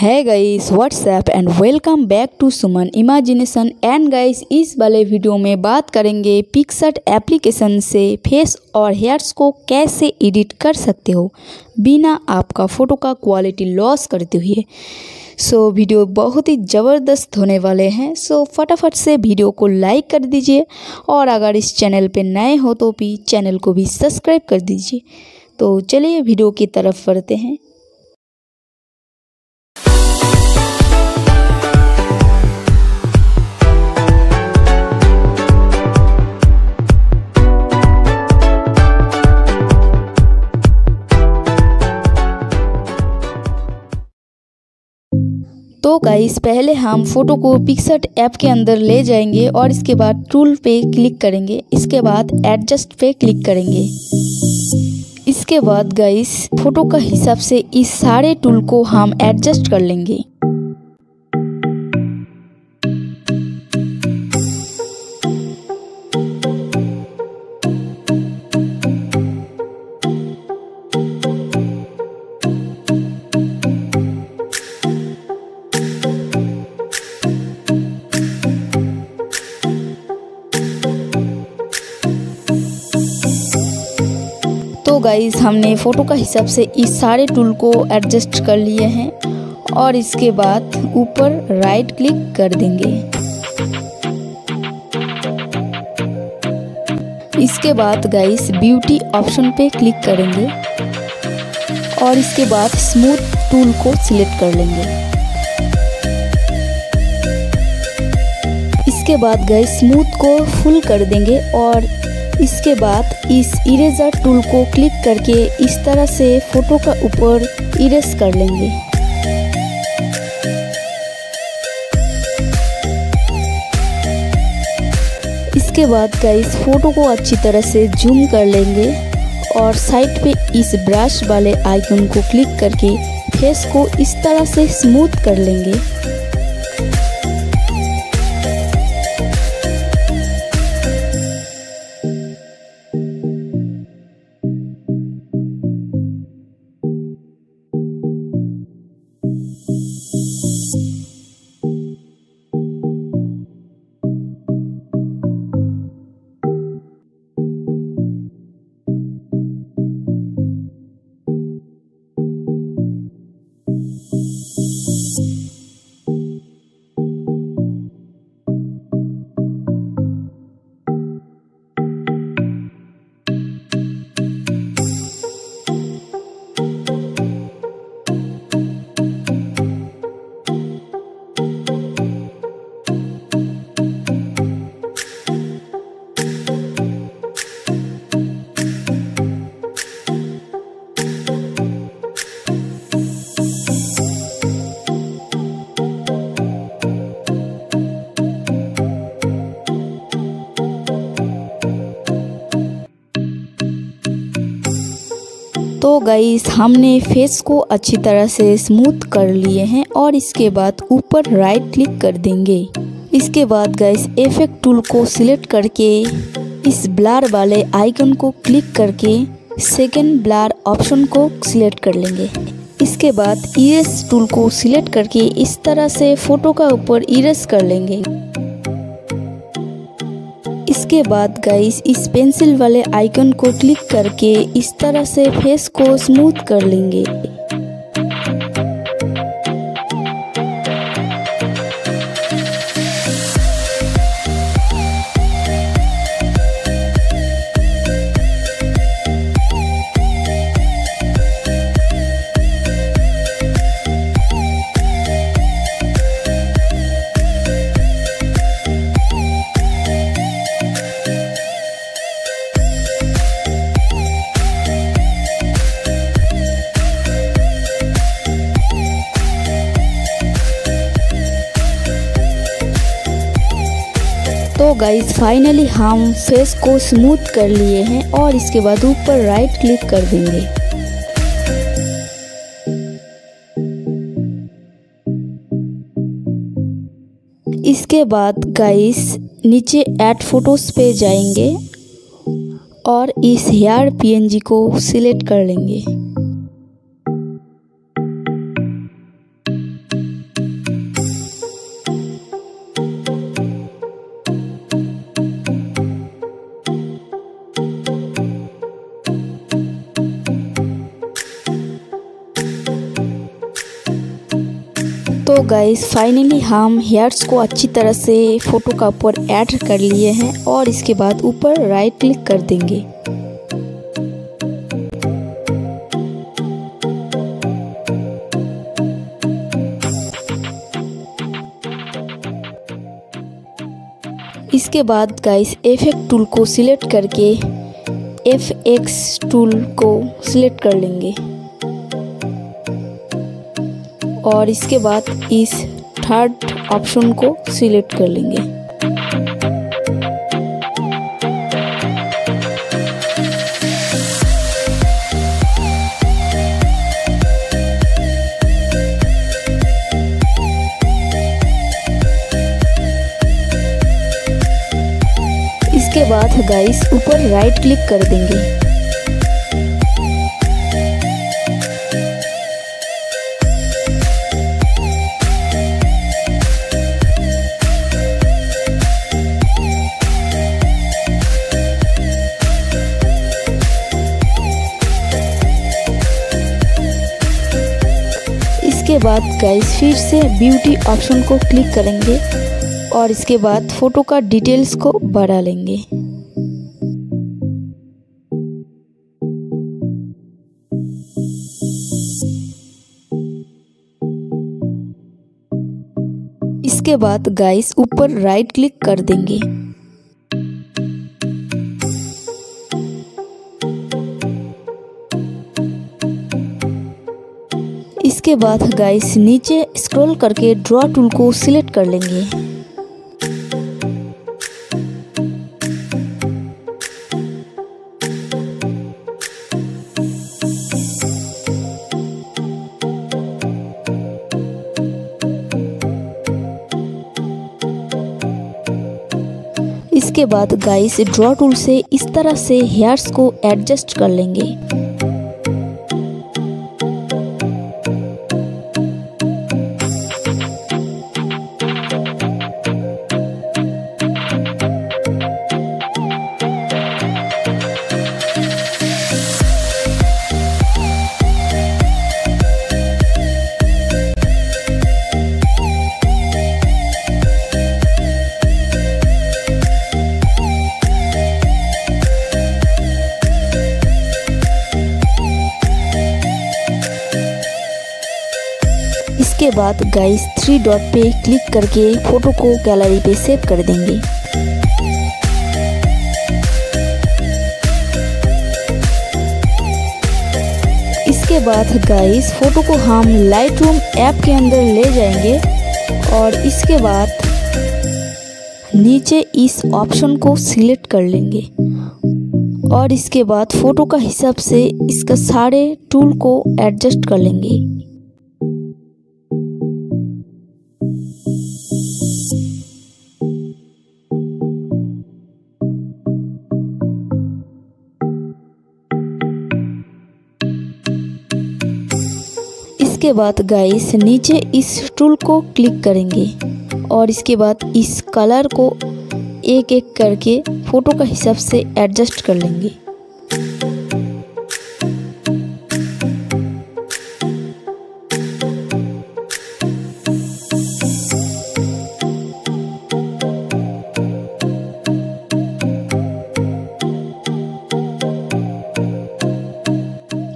है guys what's up and welcome back to Suman imagination. And guys इस वाले वीडियो में बात करेंगे पिक्सआर्ट एप्लीकेशन से फेस और हेयर्स को कैसे एडिट कर सकते हो बिना आपका फ़ोटो का क्वालिटी लॉस करते हुए। सो वीडियो बहुत ही ज़बरदस्त होने वाले हैं। सो फटाफट से वीडियो को लाइक कर दीजिए और अगर इस चैनल पे नए हो तो भी चैनल को भी सब्सक्राइब कर दीजिए। तो चलिए वीडियो की तरफ बढ़ते हैं। तो गाइस पहले हम फ़ोटो को पिक्सआर्ट ऐप के अंदर ले जाएंगे और इसके बाद टूल पे क्लिक करेंगे। इसके बाद एडजस्ट पे क्लिक करेंगे। इसके बाद गाइस फ़ोटो का हिसाब से इस सारे टूल को हम एडजस्ट कर लेंगे। तो गाइस हमने फ़ोटो का हिसाब से इस सारे टूल को एडजस्ट कर लिए हैं और इसके बाद ऊपर राइट क्लिक कर देंगे। इसके बाद गाइस ब्यूटी ऑप्शन पे क्लिक करेंगे और इसके बाद स्मूथ टूल को सिलेक्ट कर लेंगे। इसके बाद गाइस स्मूथ को फुल कर देंगे और इसके बाद इस इरेजर टूल को क्लिक करके इस तरह से फ़ोटो का ऊपर इरेज कर लेंगे। इसके बाद गाइस फ़ोटो को अच्छी तरह से जूम कर लेंगे और साइड पे इस ब्रश वाले आइकन को क्लिक करके फेस को इस तरह से स्मूथ कर लेंगे। तो गाइस हमने फेस को अच्छी तरह से स्मूथ कर लिए हैं और इसके बाद ऊपर राइट क्लिक कर देंगे। इसके बाद गाइस इफेक्ट टूल को सिलेक्ट करके इस ब्लर वाले आइकन को क्लिक करके सेकंड ब्लर ऑप्शन को सिलेक्ट कर लेंगे। इसके बाद इरेज टूल को सिलेक्ट करके इस तरह से फ़ोटो का ऊपर इरेज कर लेंगे। इसके बाद गाइस इस पेंसिल वाले आइकन को क्लिक करके इस तरह से फेस को स्मूथ कर लेंगे। तो गाइस फाइनली हम फेस को स्मूथ कर लिए हैं और इसके बाद ऊपर राइट क्लिक कर देंगे। इसके बाद गाइस नीचे ऐड फोटोज पे जाएंगे और इस हेयर पीएनजी को सिलेक्ट कर लेंगे। तो गाइस फाइनली हम हेयर्स को अच्छी तरह से फ़ोटो का ऊपर ऐड कर लिए हैं और इसके बाद ऊपर राइट क्लिक कर देंगे। इसके बाद गाइस इफेक्ट टूल को सिलेक्ट करके एफएक्स टूल को सिलेक्ट कर लेंगे और इसके बाद इस थर्ड ऑप्शन को सिलेक्ट कर लेंगे। इसके बाद गाइस ऊपर राइट क्लिक कर देंगे। इसके बाद गाइस फिर से ब्यूटी ऑप्शन को क्लिक करेंगे और इसके बाद फ़ोटो का डिटेल्स को बढ़ा लेंगे। इसके बाद गाइस ऊपर राइट क्लिक कर देंगे। इसके बाद गाइस नीचे स्क्रॉल करके ड्रॉ टूल को सिलेक्ट कर लेंगे। इसके बाद गाइस ड्रॉ टूल से इस तरह से हेयर्स को एडजस्ट कर लेंगे। इसके बाद गाइस 3 डॉट पे क्लिक करके फ़ोटो को गैलरी पे सेव कर देंगे। इसके बाद गाइस फ़ोटो को हम लाइटरूम ऐप के अंदर ले जाएंगे और इसके बाद नीचे इस ऑप्शन को सिलेक्ट कर लेंगे और इसके बाद फ़ोटो का हिसाब से इसका सारे टूल को एडजस्ट कर लेंगे। इसके बाद गाइस नीचे इस टूल को क्लिक करेंगे और इसके बाद इस कलर को एक एक करके फ़ोटो का हिसाब से एडजस्ट कर लेंगे।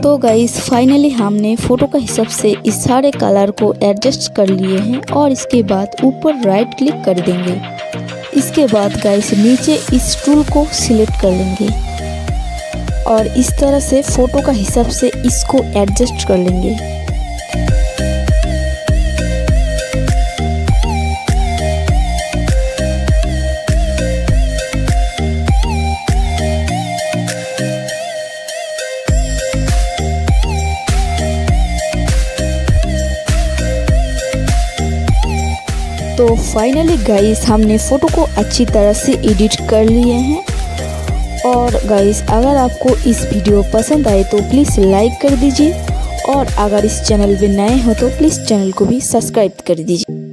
तो गाइस फाइनली हमने फ़ोटो का हिसाब से इस सारे कलर को एडजस्ट कर लिए हैं और इसके बाद ऊपर राइट क्लिक कर देंगे। इसके बाद गाइस नीचे इस टूल को सिलेक्ट कर लेंगे और इस तरह से फ़ोटो का हिसाब से इसको एडजस्ट कर लेंगे। तो फाइनली गाइस हमने फ़ोटो को अच्छी तरह से एडिट कर लिए हैं। और गाइस अगर आपको इस वीडियो पसंद आए तो प्लीज़ लाइक कर दीजिए और अगर इस चैनल पे नए हो तो प्लीज़ चैनल को भी सब्सक्राइब कर दीजिए।